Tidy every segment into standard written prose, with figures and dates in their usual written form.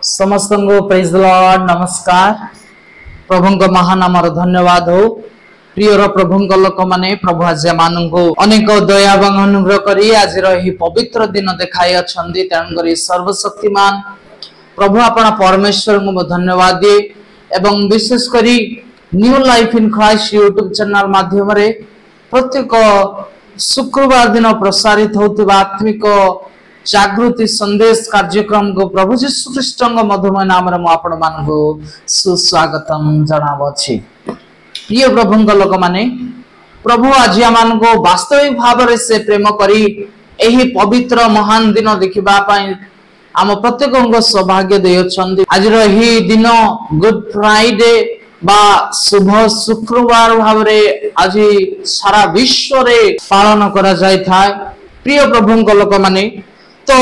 समस्त को praise the Lord नमस्कार। प्रभु को महानाम धन्यवाद हो। प्रियर प्रभु लोक माने प्रभु आज मान को अनेक दया अनुग्रह करी आज पवित्र दिन देखाई अछंदी। तेणुकर सर्वशक्तिमान प्रभु आपण परमेश्वर को धन्यवाद दिए एवं विशेष करी new life in Christ YouTube channel माध्यम रे प्रत्येक शुक्रवार दिन प्रसारित होता आत्मिक जागृति संदेश कार्यक्रम को प्रभु जीशु ख्रीष्ट मधुमय नाम रे आपण मान को सुस्वागतम जनावछि। प्रिय प्रभु लोक माने प्रभु आज मान को वास्तविक भाव से प्रेम करी एही पवित्र महान दिन देखिबा पई आम प्रत्येक सौभाग्य देछन्ति। आज रही दिन गुड फ्राइडे बा शुभ शुक्रवार भाव रे आज सारा विश्व रे पालन करा जाय थाय। प्रिय प्रभु लोक माने तो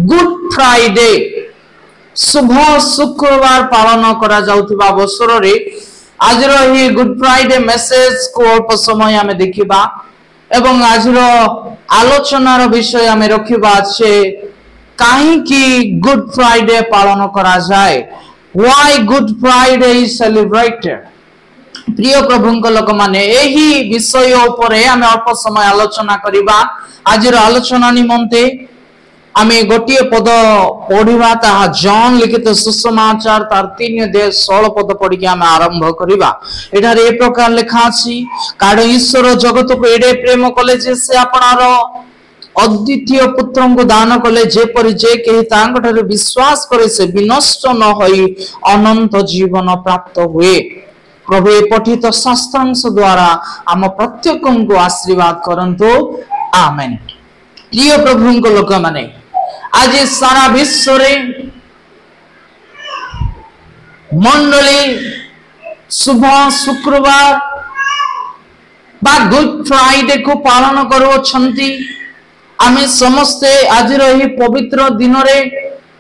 गुड फ्राइडे शुभ शुक्रवार पालन करा जाउथिबा अवसर रे आज रही गुड फ्राइडे मेसेज को अल्प समय आमे देखिबा एवं आज आलोचनार विषय आमे रखिबा छे काहे कि गुड फ्राइडे पालन करा जाए। Why good Friday is celebrated. प्रिय प्रभु लोक माने एही विषय उपरे आमे अल्प समय आलोचना करिबा। आज आलोचना निमंते आमे गोटिए पद पढ़िबा ताहा जॉन लिखित सुसमाचार तार 3:16 पद पढ़ी के आमे आरंभ करिबा। एठारे ए प्रकार लिखा अछि कारण ईश्वर जगत को एडे प्रेम कले जे से आपनार अद्वितीय पुत्र को दान कले जेपरि जे केहि तांगठारे विश्वास करे से विनष्ट न होई अनंत जीवन प्राप्त हुए। प्रभु ए पठित शास्त्रांश द्वारा आम प्रत्येक को आशीर्वाद करंतु आमेन। प्रिय प्रभु को लोक माने आज सारा विश्व रे मंडली शुभ शुक्रवार बा गुड फ्राइडे को पालन करुछंती। आमे समस्ते आज रही पवित्र दिन रे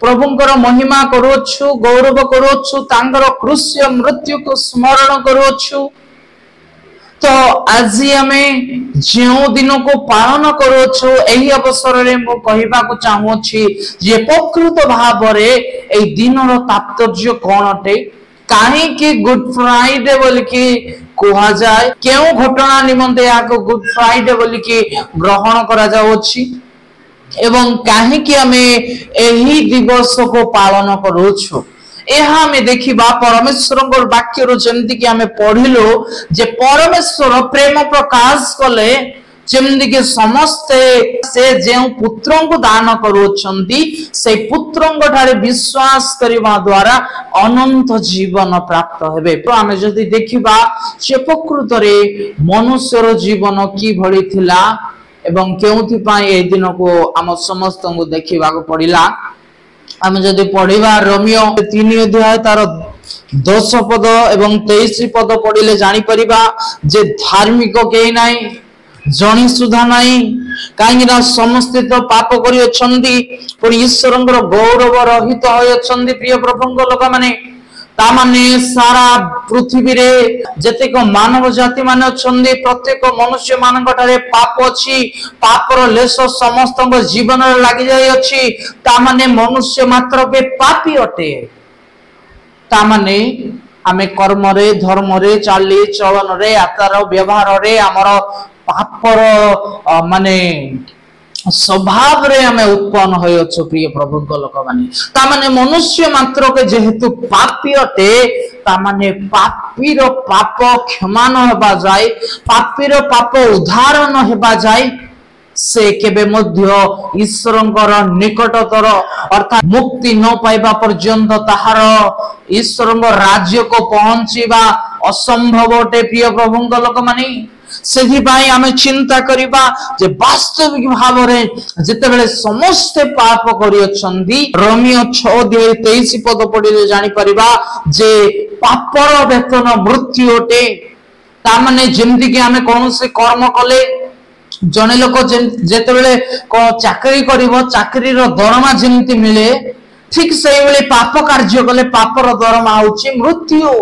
प्रभुंकर महिमा करुछु गौरव करुछु तांकर क्रूस्य मृत्यु को स्मरण करुछु। तो आज आमे जो दिन को पालन करुछु एही अवसर रे मो कहिबा को चाहूछि जे प्रकृत भाव रे एही दिनर तात्पर्य कोन अटे काहे कि गुड फ्राइडे बोली कि कहा जाए केउ घटना निमंते याको गुड फ्राइडे बोली कि ग्रहण करा जाउछि एवं काहे कि आमे एही दिवस को पालन करुछु। एहा में देखिबा परमेश्वर वाक्य रो जेमति कि आमे पढ़िलो जे परमेश्वर प्रेम प्रकाश कले जेमति कि समस्ते से जे पुत्रन को दान करूछंती से पुत्रन ठारे विश्वास करबा द्वारा अनंत जीवन प्राप्त हेबे। तो आमे जदि देखिबा जे प्रकृत रे मनुष्यर जीवन की भली थिला एवं केउथि पाई ए दिन को आम समस्त को देखिबा को पड़िला। आमे जदि पढ़िबा रोमियो 3 अध्याय तार 10 पद एवं 23 पद पढ़िले जानि परिबा जे धार्मिक केही नाही जणी सुधा नाही काहे ना समस्त तो पाप करि अछंती पर ईश्वरंकर गौरव रहित होय अछंती। प्रिय प्रभु लोक माने ता माने सारा पृथ्वी रे जतेक मानव जाति माने अछंती प्रत्येक मनुष्य मानक ठारे पाप अछि पापर लेश समस्त जीवन रे लागि जाय अछि ता माने मनुष्य मात्र के पापी अटे। ता माने आमे कर्म रे धर्म रे चाली चलन रे आचार व्यवहार रे हमर पापर माने स्वभाव रे हमें उत्पन्न होय अछि। प्रिय प्रभु लोक माने ता माने मनुष्य मात्र के जेहेतु पापी अटे ता माने पापीर पाप क्षमा न हेबा जाय पापीर पाप उद्धार न हेबा जाय से केबे मध्य ईश्वरंकर निकटतर अर्थात मुक्ति न पाइबा पर्यंत ताहार ईश्वरंकर राज्य को पहुंचीबा असंभव अटे। प्रिय प्रभु लोक माने सेहि भाई आमे चिंता करिबा जे वास्तविक भाव रे जेतेबेले समस्त पाप करि अछंदी रोमियो 6:23 पद पढिले जानि परिबा जे पापर वेतन मृत्यु अटे। ता माने जेमति कि आमे कोन से कर्म कले जने लोक जेतेबेले चाकरी करिवो चाकरी रो दरमा जेमति मिले ठीक सेहि बेले पाप कार्य कले पापर दरमा होछि मृत्यु।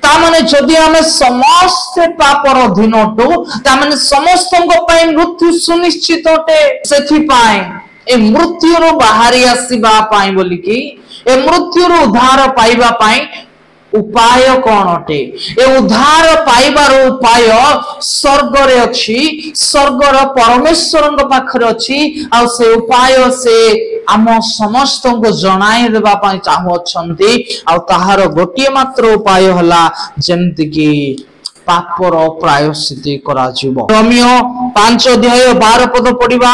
ता माने जदि हमें समस्त पापर अधीन अटू ता माने समस्त मृत्यु सुनिश्चित अटे। सेथि पाए ए मृत्यु बाहरी आसवा बोलिकी ए मृत्यु उद्धार पाइबा उपाय कौन अटे ए उद्धार पाइबार उपाय स्वर्ग रे अछि स्वर्गर परमेश्वर पाखरे अछि आ से उपाय से आम समस्त को जणाई देबा पई चाहू अछंती आ ताहार गोटिए मात्र उपाय हला जेमति की पापर प्रायश्चित करा जिवो। रोमियो 5 अध्याय 12 पद पढ़िबा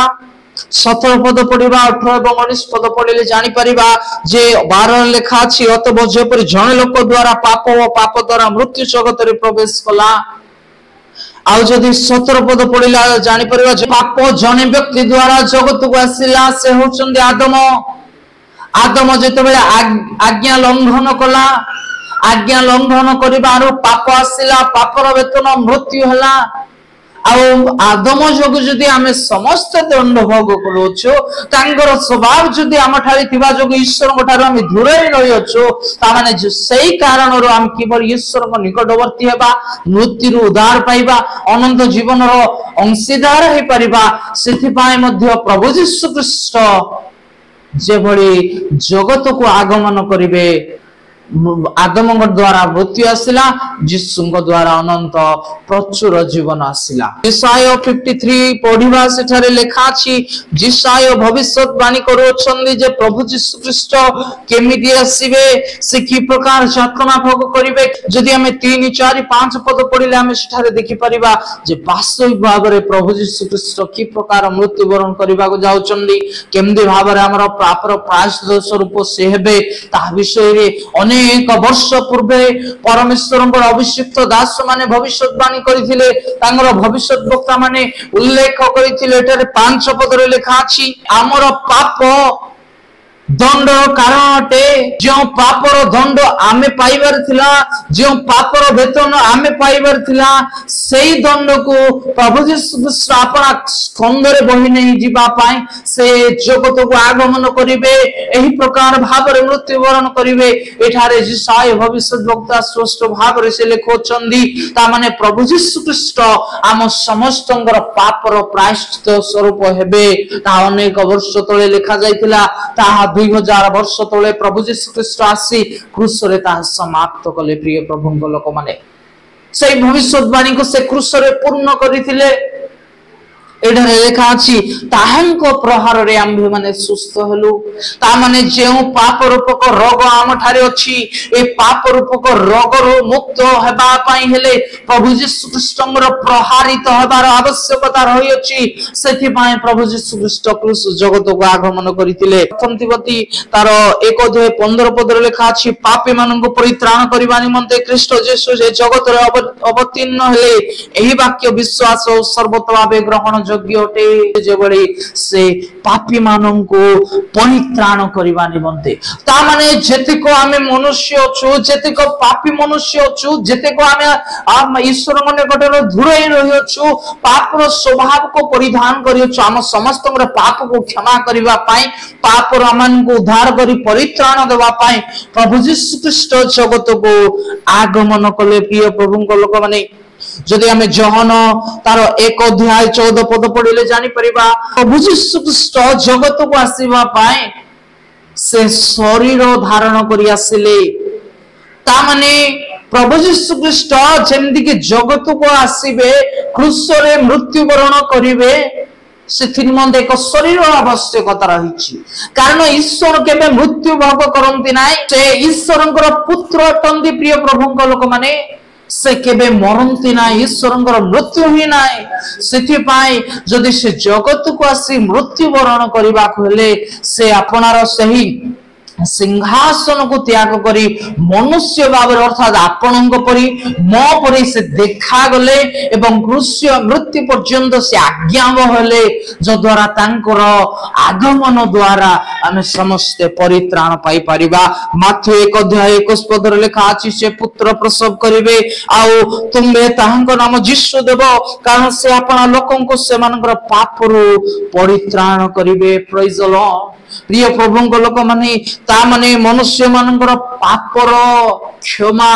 17 पद पढ़िबा 18 और 19 पद पढ़िले जानि परिबा जे 12 लेखा अछि अतः जेपरि जन लोक द्वारा पाप और पाप द्वारा मृत्यु जगत रे प्रवेश कला आउ जदि 17 पद पढ़िला जानि परिबा जे पाप जने व्यक्ति द्वारा जगत को आसिला से होचंदी आदम आदम जेतेबेले आज्ञा लंघन कला आज्ञा लंघन करिबारो पाप आसिला पापर वेतन मृत्यु हला आदम जोग जदि आमे समस्त दंड भोग करूछु तांगर स्वभाव जदि आम ठारे थिबा जोग ईश्वर गठार आमे दूर रहि अछु ता माने जे सेही कारण रो आम केवल ईश्वर को निकटवर्ती हेबा मृत्यु उद्धार पाइबा अनंत जीवन रो अंशीदार हे परिबा सेथि पाए मध्य प्रभु यीशु ख्रीष्ट जे भली जगत को आगमन करिवे आदम द्वारा मृत्यु आसिला यीशु द्वारा अनंत प्रचुर जीवन आसिला। जिसाय 53 पढ़िबा सेठारे लेखा अछि जिसाय भविष्यवाणी करूछन्दी जे प्रभु यीशु ख्रीष्ट केमिति आसीबे से की प्रकार यातना भोग करिवे जदि हमें 3 4 5 पद पढ़िले हमें सेठारे देखि परिबा जे वास्तविक भाव रे प्रभु यीशु ख्रीष्ट की प्रकार मृत्यु वरण करबा को जाउछन्दी केमदि भाव रे हमर पापर प्रायश्चित स्वरूप से हेबे ता विषय रे अनेक वर्ष पूर्वे परमेश्वर अभिषिक्त दास माने भविष्यवाणी करथिले तांगर भविष्यत वक्ता माने उल्लेख करथिले एटारे 5 पद रे लेखा अछि हमर पाप दंड कारण अटे जो पापर दंड आमे पाइबार थिला जो पापर वेतन आमे पाइबार थिला सेही दंड को प्रभु यीशु ख्रीष्ट अपना स्कंद रे बहि नहीं जीवा पाए से जगत को आगमन करिवे एही प्रकार भाव रे मृत्यु वरण करिवे एठारे जिसाय भविष्यद्वक्ता स्पष्ट भाव रे से लेखोचंदी ता माने प्रभु यीशु ख्रीष्ट आम समस्तंगर पापर प्रायश्चित स्वरूप हेबे ता अनेक वर्ष तळे लेखा जायतिला ता 2000 वर्ष तले प्रभु यीशु ख्रीष्ट आसी क्रूस रे ता समाप्त कले प्रिय प्रभु को लोक माने से भविष्यवाणी को से क्रूस रे पूर्ण करिथिले एडरे लेखा अछि ताहंको प्रहार रे आम्भे माने सुस्थ हलु ता माने जेउ पाप रूपक रोग आम ठारे अछि ए पाप रूपक रोग रो मुक्त हेबा पई हेले प्रभु यीशु ख्रीष्टंगर प्रहारित हेबार आवश्यकता रहि अछि सेथि पई प्रभु यीशु ख्रीष्ट क्रूस जगत को आगमन करितिले प्रथम तिमोथी तार 1 अध्याय 15 पद रे लेखा अछि पापी मानन को परित्राण करिबा निमंते ख्रीष्ट यीशु जे जगत रे अवतीर्ण हेले एही वाक्य विश्वास और सर्वतभावे ग्रहण योग्य जेबड़ी से पापी मानन को परित्राण करिबा निमंते ता माने जेतिको आमे मनुष्य अछु जेतिको पापी मनुष्य अछु जेतिको आमे ईश्वर मने गटर दूरई रहि अछु पापर स्वभाव को परिधान करि अछु हम समस्त पाप को क्षमा करिबा पाई पाप रमन को उद्धार करी परित्राण देबा पाई प्रभु यीशु ख्रीष्ट जगत को आगमन कले प्रिय प्रभु को लोक माने जदि हमें जहन तार 1 अध्याय 14 पद पढ़िले जानि परिबा प्रभु यीशु ख्रीष्ट जगत को आसीबा पाए से शरीर धारण करि आसिले ता माने प्रभु यीशु ख्रीष्ट जेमदि के जगत को आसीबे क्रूस रे मृत्यु वरण करिवे से निमंते एक शरीर आवश्यकता रही कारण ईश्वर केबे मृत्यु भोग करंती नाई से ईश्वरंकर पुत्र अटंती प्रिय प्रभु लोक माने से केबे मरंती ना ईश्वरंकर मृत्यु ही नाई सेथि पाई जदि से जगत को आसी मृत्यु वरण करबा हेले से आपनार सही सिंहासन को त्याग करी मनुष्य भाव अर्थात आपण परी मो परी से देखा गले एवं क्रूस्य मृत्यु पर्यंत से आज्ञा हेले जो द्वारा तांकर आगमन द्वारा आमे समस्त परित्राण पाई परिबा माथ्यू 1 अध्याय 21 पद रे लेखा अछि से पुत्र प्रसव करिवे आउ तुमे ताहांको नाम यीशु देबो कारण से आपन लोकन को से मानकर पापरु परित्राण करिवे प्रेज द लॉर्ड प्रिय प्रभु को लोक माने ता माने मनुष्य मानकर पापर क्षमा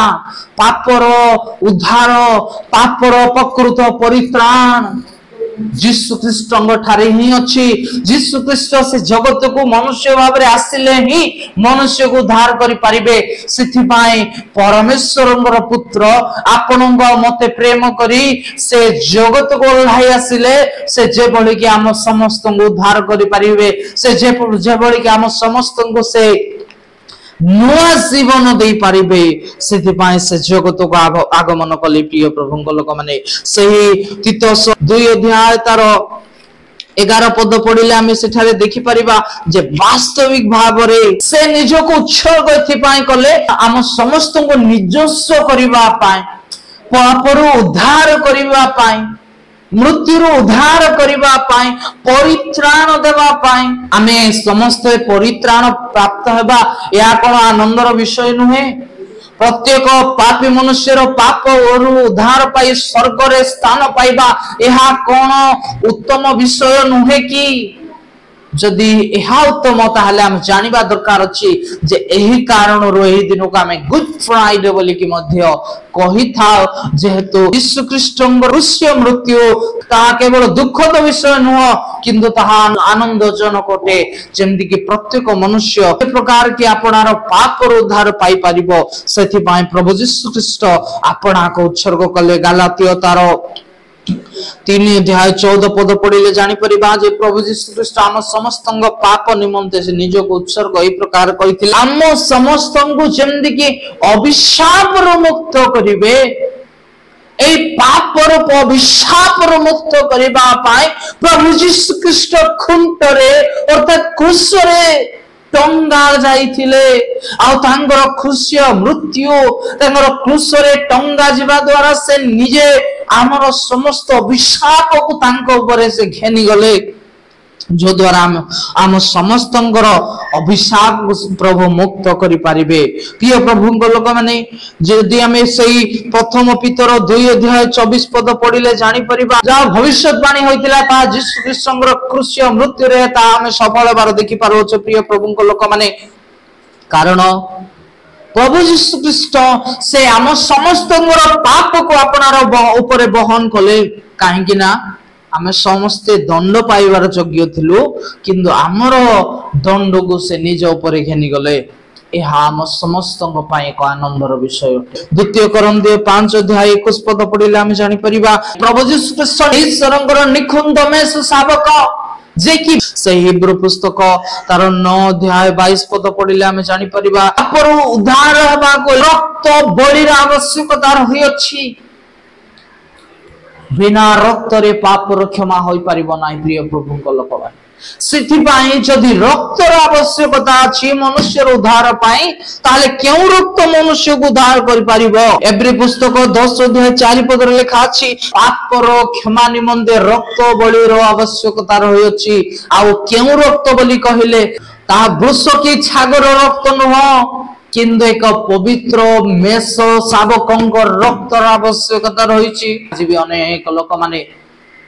पापर उद्धार पापर प्रकृत परित्राण जीशु ख्रीष्टଙ୍କ ଠାରେ ହିଁ ଅଛି। जीशु ख्रीष्ट से जगत को मनुष्य भाव रे आसिले ही मनुष्य को उद्धार करि परिबे। सिथि पाए परमेश्वरଙ୍କର पुत्र आपणଙ୍କ मते प्रेम करी से जगत को ओल्हाई आसिले से जे भली कि हम समस्त को उद्धार करि परिबे। से जे भली कि हम समस्त को से नुआ जीवन दे पारिबे। सेति पाए से जगत को आगमन कले। प्रिय प्रभुଙ୍କ लोक माने सही तीतस 2 अध्याय तार 11 पद पढ़िले आमे सेठारे देखि परिबा जे वास्तविक भाव रे से निज को उत्सर्ग एथिपाई कले हम समस्त को निजस्व करिबा पाए, पापरु उद्धार करिबा पाए, मृत्यु उद्धार करिबा पाए, परित्राण देबा पाए। आमे समस्त परित्राण प्राप्त हेबा या कोन आनंदर विषय नुहे। प्रत्येक पापी मनुष्यर पाप और उद्धार पाई स्वर्ग रे स्थान पाइबा यह कोन उत्तम विषय नुहे कि जदि यह उत्तम ताहले हम जानिबा दरकार अछि जे एही कारण रो एही दिन को हम गुड फ्राइडे बोली कि मध्य कहि था जेहेतु यीशु ख्रीष्टଙ୍କ क्रूस मृत्यु ता केवल दुखद विषय नुह किंतु ताहा आनंदजनक अटे। जेमति कि प्रत्येक मनुष्य ए प्रकार कि आपणार पाप रो उद्धार पाई परिबो। सेथि पाए प्रभु यीशु ख्रीष्ट आपणा को उत्सर्ग कले। गलातिय तार 3 अध्याय 14 पद पढ़िले जानि परिबा जे प्रभु यीशु ख्रीष्ट हम समस्त पाप निमंते से निज को उत्सर्ग एई प्रकार कहिथिले हम समस्त को जेमति कि अभिशाप रो मुक्त करिवे। एई पाप रूप अभिशाप रो मुक्त करिबा पाए प्रभु यीशु ख्रीष्ट खुंटरे अर्थात क्रूस रे टंगा जाइथिले आ तांगर क्रूस मृत्यु तांगर क्रूस रे टंगा जिबा द्वारा से निजे आमर समस्त अभिशाप को तांको ऊपर से घेनी गले जो द्वारा आम समस्त अभिशाप प्रभु मुक्त करि पारिबे। प्रिय प्रभुଙ୍କ लोक माने जदि हमें सही प्रथम पीतर 2 अध्याय 24 पद पढ़िले जानि परिबा जा भविष्यवाणी होइतिला ता यीशु ख्रीष्टଙ୍କର क्रूस मृत्यु रे ता हमें सफल बार देखि पारो छ। प्रिय प्रभुଙ୍କ लोक माने कारण प्रभु यीशु ख्रीष्ट से आम समस्त पाप को आपनार ऊपर बहन कले। काहेकि ना आमे समस्ते दंड पाइबार योग्य थिलु किंतु आमर दंड को से निज ऊपर घेनी गले। यह आम समस्त एक आनंदर विषय। 2 कोरिन्थियो 5 अध्याय 21 पद पढ़िले आमे जानि परिबा प्रभु यीशु ख्रीष्ट ईश्वरଙ୍କର निखुंद मेष शावक जे कि से हिब्रू पुस्तक तार 9 अध्याय 22 पद पढ़िले आमे जानि परिबा पर उद्धार हेबा को रक्त बलिर आवश्यकता रही अछि। बिना रक्त रे पाप क्षमा होई परिबो नाही। प्रिय प्रभुଙ୍କ लोक भाई सिथि पाई जदि रक्तर आवश्यकता अछि मनुष्य उद्धार पाई ताले केउ रक्त मनुष्य को उद्धार करि परिबो। एब्री पुस्तक 10 अध्याय 4 पद रे लिखा अछि पापर क्षमा निमंते रक्त बलिर आवश्यकता रही अछि। आ केउ रक्त बलि कहिले ता वृष की छागर रक्त नुह किंतु एक पवित्र मेष शावकଙ୍କ रक्तर आवश्यकता रही। आज भी अनेक लोक माने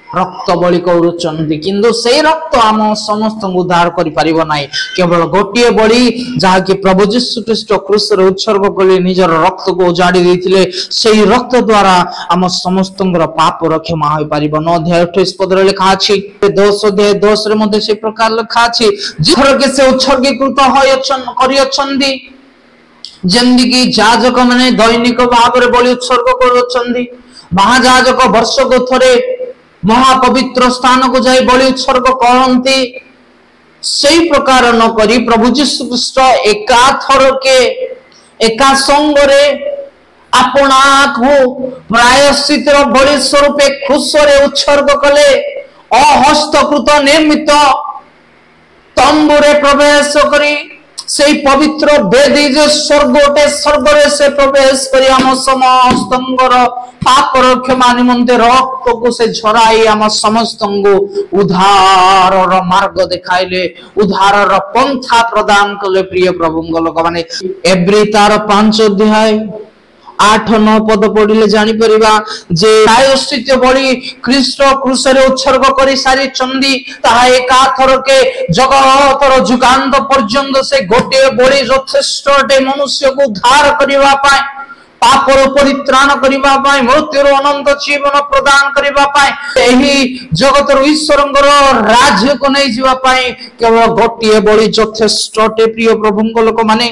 रक्त बलि करुचंती किंतु से रक्त आम समस्त उद्धार करि परिबो नाही। केवल गोटिए बलि जहा कि प्रभु यीशु ख्रीष्ट क्रूस रे उत्सर्ग कले निजर रक्त को उजाड़ी देथिले सेही रक्त द्वारा आम समस्त पाप क्षमा होई परिबो। 9 अध्याय 28 पद रे लिखा अछि 10 अध्याय 10 रे मध्ये से प्रकार लिखा अछि जिथर के से उत्सर्गीकृत करि अछंती जेमति कि जाजक माने दैनिक भाव रे बलि उत्सर्ग करूछंती। महाजाजक वर्ष को थरे महापवित्र स्थान को जाई बलि उत्सर्ग करंती। सही प्रकार न करी प्रभु यीशु ख्रीष्ट एका थर के एका संग रे अपना को प्रायश्चित बलि स्वरूप क्रूस रे उत्सर्ग कले। अहस्तकृत निर्मित तंबू रे प्रवेश करी से पवित्र वेदी जो स्वर्गोटे स्वर्ग रे से प्रवेश करी हम समस्त पाप क्षमा निमंते रक्त को से झराई हम समस्त को उद्धार मार्ग दिखाइले उद्धार पंथा प्रदान कले। प्रिय प्रभुଙ୍କ लोक माने एब्री तार 5 अध्याय 8-9 पद पढ़िले जानि परिबा जे प्रायश्चित बलि ख्रीष्ट क्रूस रे उत्सर्ग करि सारी चंदी ताहा एका थर के जगतर जुगांत पर्यंत से गोटे बलि यथेष्ट मनुष्य को उद्धार करिवा पाए पापर परित्राण करिबा पाए मृत्युर अनंत जीवन प्रदान करिबा पाए एही जगतर ईश्वरंगर राज्य को नहीं जीवा पाए केवल गोटिए बलि यथेष्टटे प्रिय प्रभुंक लोक माने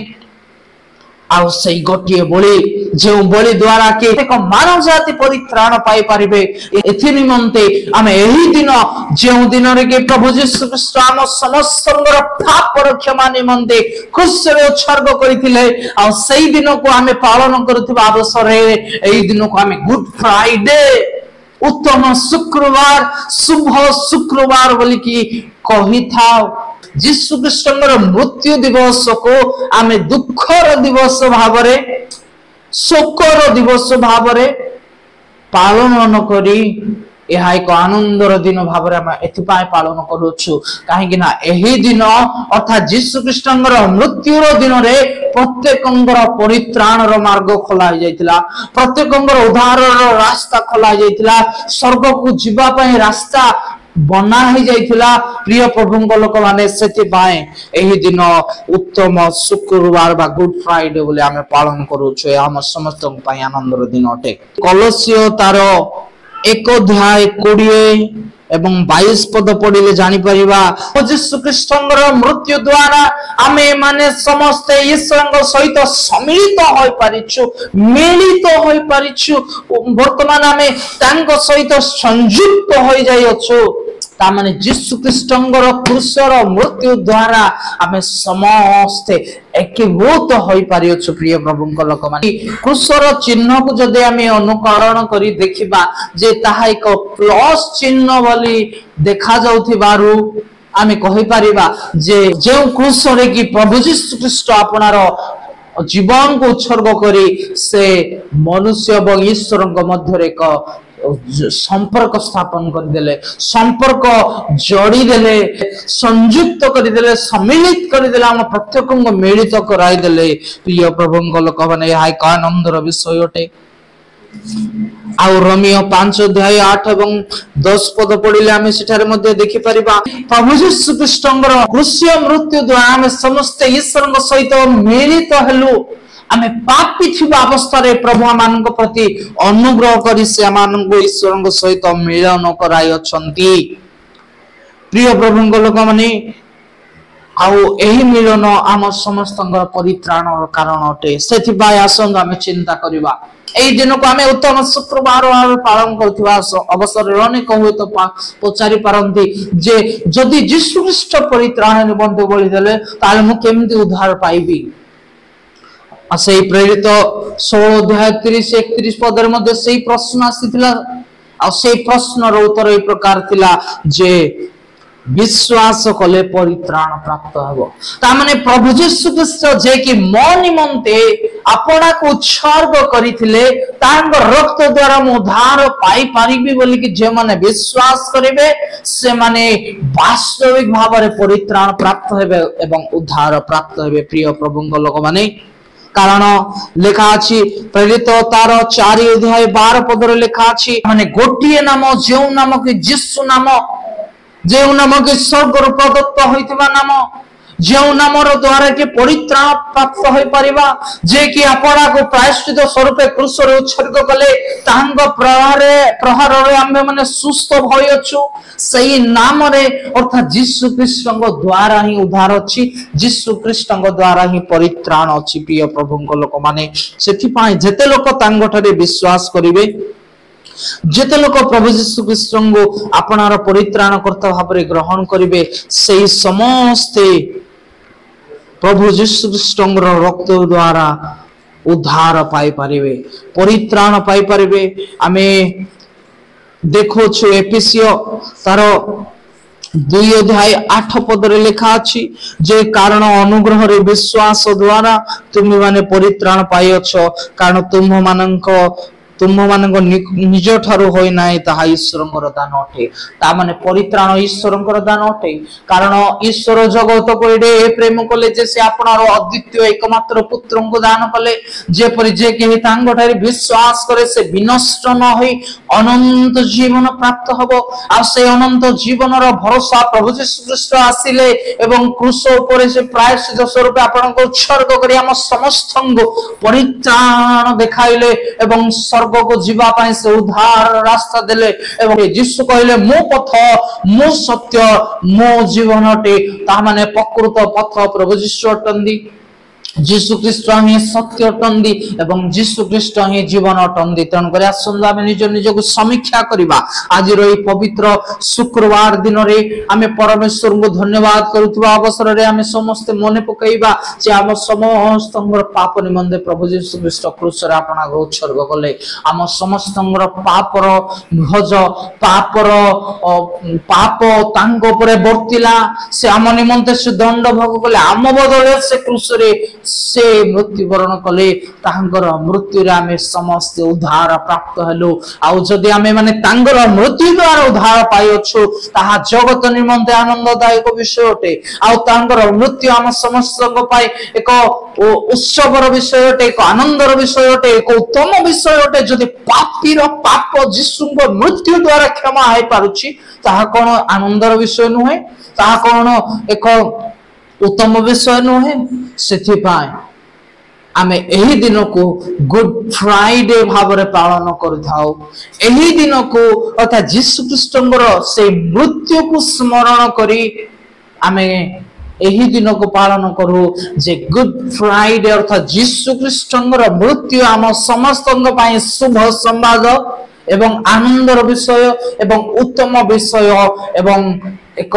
आउ सही गोटिए बलि जो बलि द्वारा के एक मानव जाति परित्राण पाई परिबे एथि निमंते आमे एही दिन जो दिन रे के प्रभु यीशु ख्रीष्ट आम समस्तंगर पाप क्षमा निमंते क्रूसरे उत्सर्ग करिथिले आ सही दिन को आमे पालन करथिबा अवसर एही दिन को आमे गुड फ्राइडे उत्तम शुक्रवार शुभ शुक्रवार बोली की कही था यीशु ख्रीष्टर मृत्यु दिवस को आमे दुखर दिवस भावरे शोकर दिवस भावरे पालन न करी यह एक आनंदर दिन भावरे आमे एथिपाय पालन करूछु काहेकि ना एही दिन अर्थात यीशु ख्रीष्टर मृत्युर दिन रे प्रत्येकंगर परित्राणर मार्ग खोला जायतिला प्रत्येकंगर उद्धारर रास्ता खोला जायतिला स्वर्ग को जीवा पय रास्ता बना ही जाइथिला प्रिय प्रभुंक लोक माने सेति पाए एही दिन उत्तम शुक्रवार बा गुड फ्राइडे बोले आमे पालन करू छ हम समस्त पय आनंदर दिन अटे कलसियो तार 1 अध्याय 20 एवं 22 पद पढ़िले जानि परिबा यीशु ख्रीष्टर मृत्यु द्वारा आमे माने समस्त ईश्वरଙ୍କ सहित सम्मिलित होई परिछु मिलित होई परिछु वर्तमान आमे तांको सहित संयुक्त होई जाई अछु ता माने यीशु ख्रीष्टर क्रूसर मृत्यु द्वारा आमे समस्त एकीभूत होई परिछु प्रिय प्रभुंक लोक माने क्रूसर चिन्ह को जदि आमे अनुकरण करी देखिबा जे ताहा एक प्लस चिन्ह बोली देखा जाउथिबारु आमे कहि परिबा जे जे क्रूसरे की प्रभु यीशु ख्रीष्ट आपनार जीवन को उत्सर्ग करी से मनुष्य और ईश्वर मध्य एक संपर्क स्थापन कर देले संपर्क जोड़ी देले संयुक्त कर देले सम्मिलित कर देले हम प्रत्येक को मिलित कराई देले प्रिय प्रभुंक लोक माने यह एक आनंदर विषय अटे आउ रोमियो 5 अध्याय 8 एवं 10 पद पढ़िले आमे सेठारे मध्ये देखि परिबा प्रभु यीशु ख्रीष्टर क्रूसीय मृत्यु द्वारा आमे समस्त ईश्वरଙ୍କ सहित मिलित हेलु आमे पापी थिबा अवस्था रे प्रभु मानक प्रति अनुग्रह करी से मानक ईश्वरଙ୍କ सहित मिलन कराय अछंती प्रिय प्रभुंक लोक माने आउ एही मिलन आम समस्तंगर परित्राणर कारण अटे सेथि बाय आसंग आमे चिंता करिबा एही दिन को आमे उत्तम शुक्रवार पालन करथिबा अवसर अनेक होय तो पचारि पारंती जे जदि यीशु ख्रीष्ट परित्राण निबंध बोली देले ताले मु केमति उद्धार पाइबी असै प्रेरित 16 अध्याय 30 31 पदर मध्ये सेही प्रश्न आसीथिला आ सेही प्रश्नर उत्तर ए प्रकार थिला जे विश्वास कले परित्राण प्राप्त हबो ता माने प्रभु यीशु ख्रीष्ट जे कि मो निमंते अपना को उत्सर्ग करिथिले तांग रक्त द्वारा मु उद्धार पाई पारिबी बोली कि जे माने विश्वास करिवे से माने वास्तविक भाव रे परित्राण प्राप्त हेबे एवं उद्धार प्राप्त हेबे प्रिय प्रभुंक लोक माने कारण लेखा अछि प्रेरित तार 4 अध्याय 12 पदर लेखा अछि माने गोटिए नाम जो नाम कि यीशु नाम जे नाम के स्वर्ग प्रदत्त होइतबा नाम जो नामर द्वारा के परित्राण प्राप्त होई परिबा जे कि आपणा को प्रायश्चित स्वरूप क्रूस रे उत्सर्ग कले तांग प्रहार रे आम्भे माने सुस्थ भय अछु सही नाम रे अर्थात यीशु ख्रीष्टଙ୍କ द्वारा ही उद्धार अछि यीशु ख्रीष्टଙ୍କ द्वारा ही परित्राण अछि प्रिय प्रभुଙ୍କ लोक माने सेथि पाए जेते लोक तांग ठारे विश्वास करिवे जेते लोक प्रभु यीशु ख्रीष्ट को आपनार परित्राण कर्ता भाबरे ग्रहण करिवे सेही समस्त प्रभु यीशु ख्रीष्ट रक्त द्वारा उद्धार पाई परिवे परित्राण पाई परिवे आमे देखो छु एफिसियो तार 2 अध्याय 8 पदरे लिखा अछि जे कारण अनुग्रह रे विश्वास द्वारा तुम माने परित्राण पाइछ कारण तुम मानक तुम मानक निज ठारू होई नाही ताहा ईश्वरंकर दान अटे ता माने परित्राण ईश्वरंकर दान अटे कारण ईश्वर जगत को एडे प्रेम कले जे से आपनार अद्वितीय एकमात्र पुत्र को दान कले जे परि जे केहि तांग ठारे विश्वास करे से विनष्ट न होई अनंत जीवन प्राप्त हबो आ से अनंत जीवन रो भरोसा प्रभु यीशु ख्रीष्ट आसिले एवं क्रूस ऊपर से प्रायश्चित स्वरूप आपन को उत्सर्ग करी हम समस्त परित्राण देखाइले एवं स्वर्ग को जीवा पाए से उद्धार रास्ता देले एवं यीशु कहले मो पथ मो सत्य मो जीवन अटे ता माने प्रकृत पथ प्रभु यीशु अटंदी जीशु ख्रीष्ट ही सत्य अटंदी एवं जीशु ख्रीष्ट ही जीवन अटंदी तेणु कर आसंदा आमे निज निज को समीक्षा करबा आज रो पवित्र शुक्रवार दिन रे आमे परमेश्वर को धन्यवाद करूतबा अवसर रे आमे समस्त मने पकईबा जे हम समस्त पाप निमंते प्रभु जीशु ख्रीष्ट क्रूस रे आपना उत्सर्ग कले हम समस्त पापर भज पापर पाप तांग ऊपर वर्तिला से आम निमंते से दंड भोग कले आम बदले से क्रूस रे से मृत्युवरण कले तांगर मृत्यु रे आमे समस्त उद्धार प्राप्त हेलो आ जदि आमे माने तांगर मृत्यु द्वारा उद्धार पाइछु ताहा जगत निमंते आनंददायक विषय अटे आ तांगर मृत्यु आम समस्त को पाए एक उत्सवर विषय अटे एक आनंदर विषय अटे एक उत्तम विषय अटे जदि पापीर पाप यीशु को मृत्यु द्वारा क्षमा हे पारुछि ताहा कोन आनंदर विषय नुहे ताहा कोन एक उत्तम विषय नुहे सेथिपाई आमे एही दिन को गुड फ्राइडे भाव रे पालन करथाओ एही दिन को अर्थात यीशु ख्रीष्टंगर से मृत्यु को स्मरण करी आमे एही दिन को पालन करू जे गुड फ्राइडे अर्थात यीशु ख्रीष्टंगर मृत्यु आम समस्त पई शुभ संवाद एवं आनंदर विषय एवं उत्तम विषय एवं एक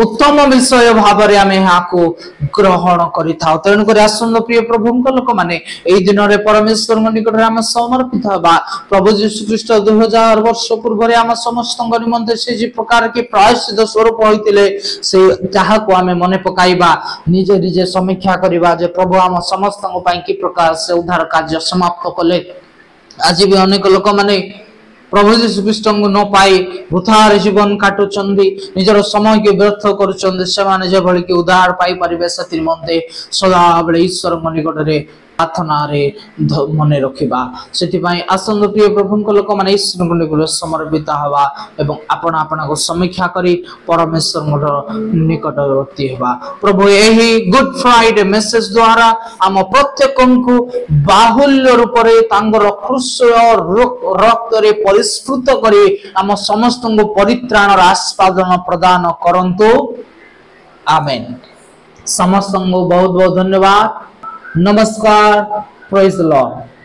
उत्तम विषय भाव रे आमे हाको ग्रहण करिथाउ तेणु कर आसंद प्रिय प्रभुଙ୍କ लोक माने एई दिन रे परमेश्वर निकट रे आमे समर्पित हबा प्रभु यीशु ख्रीष्ट 2000 वर्ष पूर्व रे आम समस्त निमंते से जे प्रकार के प्रायश्चित स्वरूप होइतिले से जहा को आमे मने पकाइबा निजे निजे समीक्षा करिबा जे प्रभु आम समस्त पई की प्रकार से उद्धार कार्य समाप्त कले आज भी अनेक लोक माने प्रभु यीशु ख्रीष्ट को न पाई वृथार जीवन काटुचंदी निजर समय के व्यर्थ करूचंदी से माने जे भली के उद्धार पाई परिबे सति निमंते सदा बेले ईश्वर निकट रे प्रार्थना रे मने रखिबा सेति पई आसंद प्रिय प्रभुଙ୍କ लोक माने ईश्वर निकट समर्पित हवा एवं आपण आपण को समीक्षा करी परमेश्वर निकटवर्ती हवा प्रभु एही गुड फ्राइडे मेसेज द्वारा हम प्रत्येक को बाहुल्य रूप रे तांगर क्रूस रक्त रे परिस्फुट करी हम समस्त को परित्राण आस्वादन प्रदान करंतु आमेन समस्त को बहुत बहुत धन्यवाद नमस्कार प्रेज द लॉर्ड।